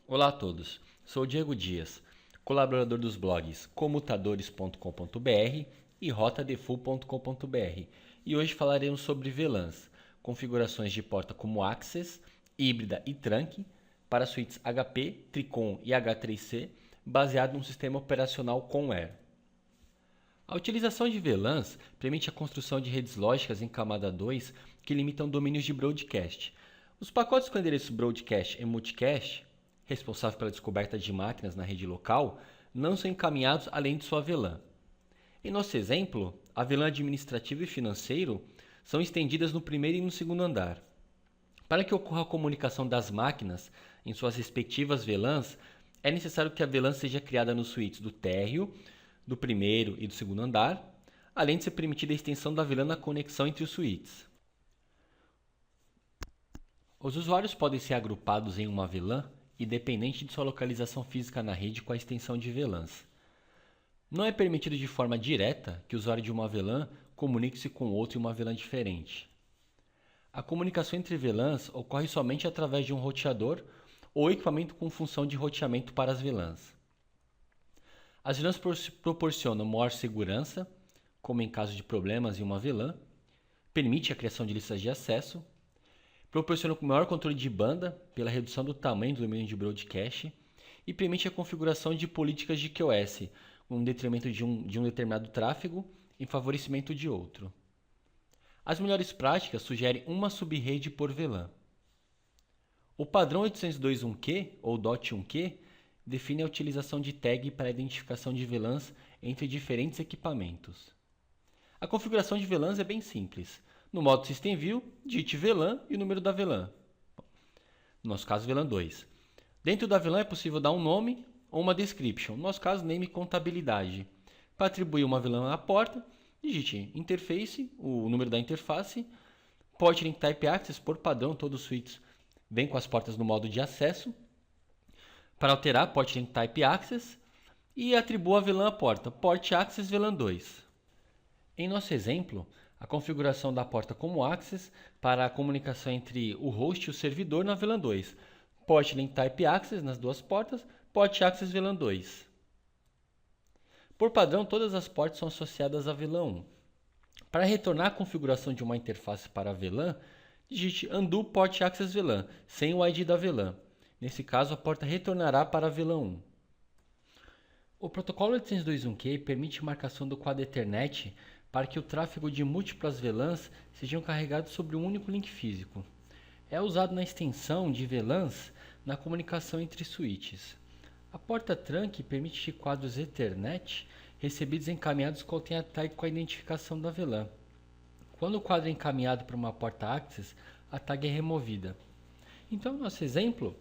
Olá a todos, sou o Diego Dias, colaborador dos blogs comutadores.com.br e rotadefull.com.br, e hoje falaremos sobre VLANs, configurações de porta como Access, híbrida e trunk para suítes HP, Tricon e H3C baseado num sistema operacional COM-AIR. A utilização de VLANs permite a construção de redes lógicas em camada 2 que limitam domínios de broadcast. Os pacotes com endereço broadcast e multicast, responsável pela descoberta de máquinas na rede local, não são encaminhados além de sua VLAN. Em nosso exemplo, a VLAN administrativo e financeiro são estendidas no primeiro e no segundo andar. Para que ocorra a comunicação das máquinas em suas respectivas VLANs, é necessário que a VLAN seja criada nos suítes do térreo, do primeiro e do segundo andar, além de ser permitida a extensão da VLAN na conexão entre os suítes. Os usuários podem ser agrupados em uma VLAN independente de sua localização física na rede com a extensão de VLANs. Não é permitido de forma direta que o usuário de uma VLAN comunique-se com outro em uma VLAN diferente. A comunicação entre VLANs ocorre somente através de um roteador ou equipamento com função de roteamento para as VLANs. As VLANs proporcionam maior segurança, como em caso de problemas em uma VLAN, permite a criação de listas de acesso, proporciona maior controle de banda pela redução do tamanho do domínio de broadcast e permite a configuração de políticas de QoS, em detrimento de um determinado tráfego em favorecimento de outro. As melhores práticas sugerem uma subrede por VLAN. O padrão 802.1q ou DOT1q define a utilização de tag para a identificação de VLANs entre diferentes equipamentos. A configuração de VLANs é bem simples. No modo System View, digite VLAN e o número da VLAN. No nosso caso, VLAN 2. Dentro da VLAN é possível dar um nome ou uma description. No nosso caso, name e contabilidade. Para atribuir uma VLAN à porta, digite interface, o número da interface, port link type access, por padrão, todos os suítes vêm com as portas no modo de acesso. Para alterar, port link type access e atribua a VLAN à porta, port access VLAN 2. Em nosso exemplo, a configuração da porta como access para a comunicação entre o host e o servidor na VLAN 2, port link type access nas duas portas, port access VLAN 2. Por padrão, todas as portas são associadas à VLAN 1. Para retornar a configuração de uma interface para a VLAN, digite undo port access VLAN, sem o ID da VLAN. Nesse caso, a porta retornará para a VLAN 1. O protocolo 802.1q permite marcação do quadro Ethernet para que o tráfego de múltiplas VLANs sejam carregados sobre um único link físico. É usado na extensão de VLANs na comunicação entre switches. A porta trunk permite que quadros Ethernet recebidos encaminhados contêm a tag com a identificação da VLAN. Quando o quadro é encaminhado para uma porta access, a tag é removida. Então, no nosso exemplo,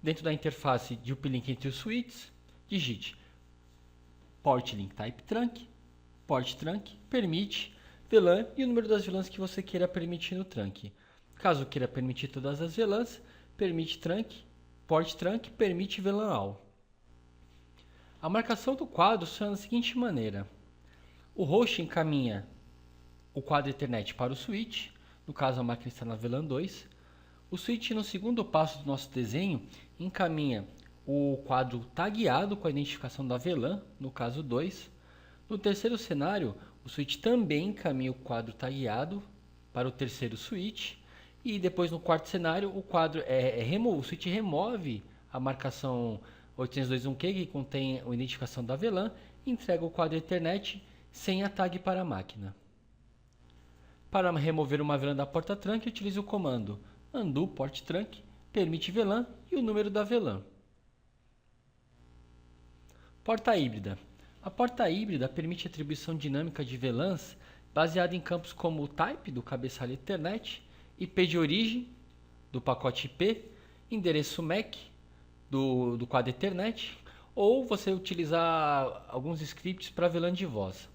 dentro da interface de uplink entre os switches, digite port link type trunk, port trunk, permite VLAN e o número das VLANs que você queira permitir no trunk. Caso queira permitir todas as VLANs, permite trunk, port trunk, permite VLAN all. A marcação do quadro funciona da seguinte maneira. O host encaminha o quadro Ethernet para o switch, no caso a máquina está na VLAN 2. O switch, no segundo passo do nosso desenho, encaminha o quadro tagueado com a identificação da VLAN, no caso 2. No terceiro cenário, o switch também encaminha o quadro tagueado para o terceiro switch. E depois, no quarto cenário, o switch remove a marcação 802.1q, que contém a identificação da VLAN, e entrega o quadro Ethernet sem a tag para a máquina. Para remover uma VLAN da porta trunk, utilize o comando undo port trunk, permite VLAN e o número da VLAN. Porta híbrida. A porta híbrida permite a atribuição dinâmica de VLANs baseada em campos como o type do cabeçalho Ethernet, IP de origem do pacote IP, endereço MAC do quadro Ethernet, ou você utilizar alguns scripts para VLAN de voz.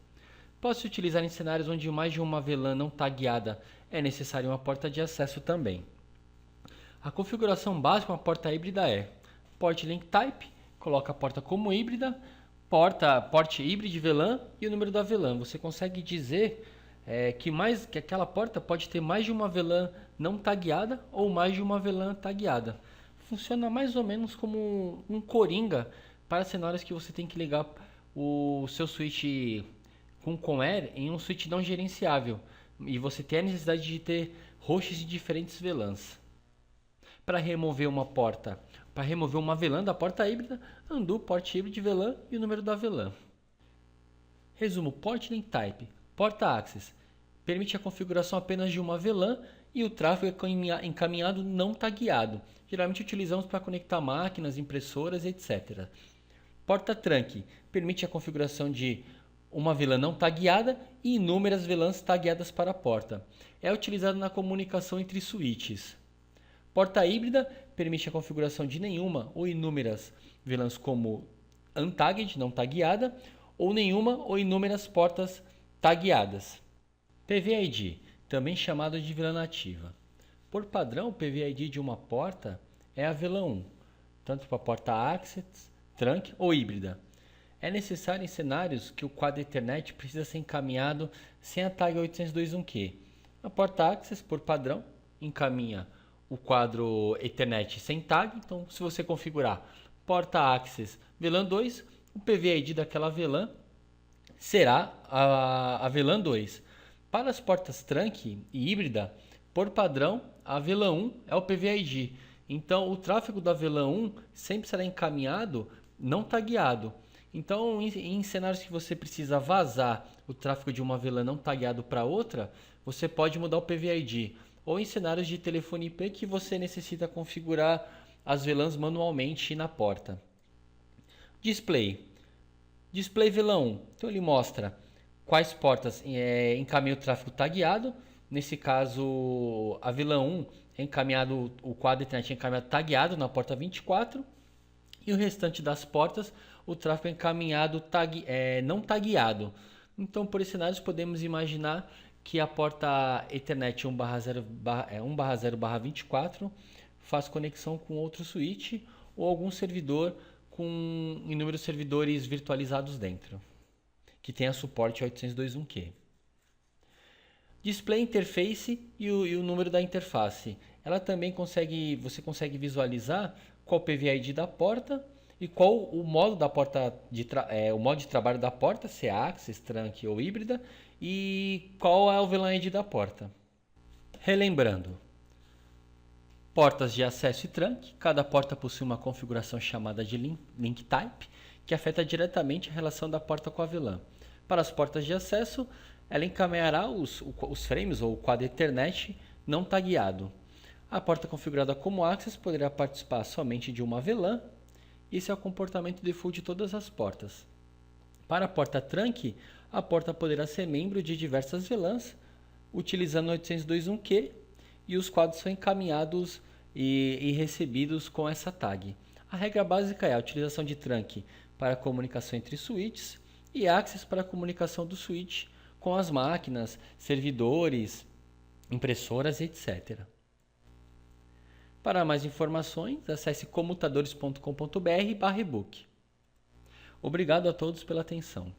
Pode se utilizar em cenários onde mais de uma VLAN não tagueada é necessária uma porta de acesso também. A configuração básica de uma porta híbrida é port link type, coloca a porta como híbrida, porte híbrido VLAN e o número da VLAN. Você consegue dizer que aquela porta pode ter mais de uma VLAN não tagueada ou mais de uma VLAN tagueada. funciona mais ou menos como um coringa para cenários que você tem que ligar o seu switch com Air em um switch não gerenciável e você tem a necessidade de ter hosts de diferentes VLANs. Para remover uma VLAN da porta híbrida, undo port híbrido VLAN e o número da VLAN. Resumo: Port Link Type, porta Access, permite a configuração apenas de uma VLAN e o tráfego é encaminhado não tagueado. Geralmente utilizamos para conectar máquinas, impressoras, etc. Porta Trunk, permite a configuração de uma VLAN não tagueada e inúmeras VLANs tagueadas para a porta. É utilizado na comunicação entre switches. Porta híbrida permite a configuração de nenhuma ou inúmeras VLANs como untagged, não tagueada, ou nenhuma ou inúmeras portas tagueadas. PVID, também chamado de VLAN nativa. Por padrão, o PVID de uma porta é a VLAN 1, tanto para a porta Access, Trunk ou híbrida. É necessário em cenários que o quadro Ethernet precisa ser encaminhado sem a tag 802.1q. A porta Access, por padrão, encaminha o quadro Ethernet sem tag. Então, se você configurar porta Access VLAN 2, o PVID daquela VLAN será a VLAN 2. Para as portas Trunk e híbrida, por padrão, a VLAN 1 é o PVID. Então, o tráfego da VLAN 1 sempre será encaminhado não tagueado. Então, em cenários que você precisa vazar o tráfego de uma VLAN não tagueado para outra, você pode mudar o PVID. Ou em cenários de telefone IP que você necessita configurar as VLANs manualmente na porta. Display VLAN 1. Então, ele mostra quais portas encaminham o tráfego tagueado. Nesse caso, a VLAN 1 é encaminhado, o quadro Ethernet é encaminhado tagueado na porta 24. E o restante das portas, o tráfego é encaminhado não tagueado. Então, por esses cenários, podemos imaginar que a porta Ethernet 1/0/24 faz conexão com outro switch ou algum servidor com inúmeros servidores virtualizados dentro, que tenha suporte a 802.1q. Display Interface e o número da interface. Ela também você consegue visualizar qual o PVID da porta e qual o modo da porta o modo de trabalho da porta, se é Access, Trunk ou híbrida, e qual é o VLAN ID da porta. Relembrando: portas de acesso e trunk, cada porta possui uma configuração chamada de link type, que afeta diretamente a relação da porta com a VLAN. Para as portas de acesso, ela encaminhará os frames ou o quadro Ethernet não tagueado. A porta configurada como Access poderá participar somente de uma VLAN. Esse é o comportamento default de todas as portas. Para a porta Trunk, a porta poderá ser membro de diversas VLANs, utilizando 802.1q, e os quadros são encaminhados e recebidos com essa tag. A regra básica é a utilização de Trunk para a comunicação entre switches e Access para a comunicação do switch com as máquinas, servidores, impressoras, etc. Para mais informações, acesse comutadores.com.br/ebook. Obrigado a todos pela atenção.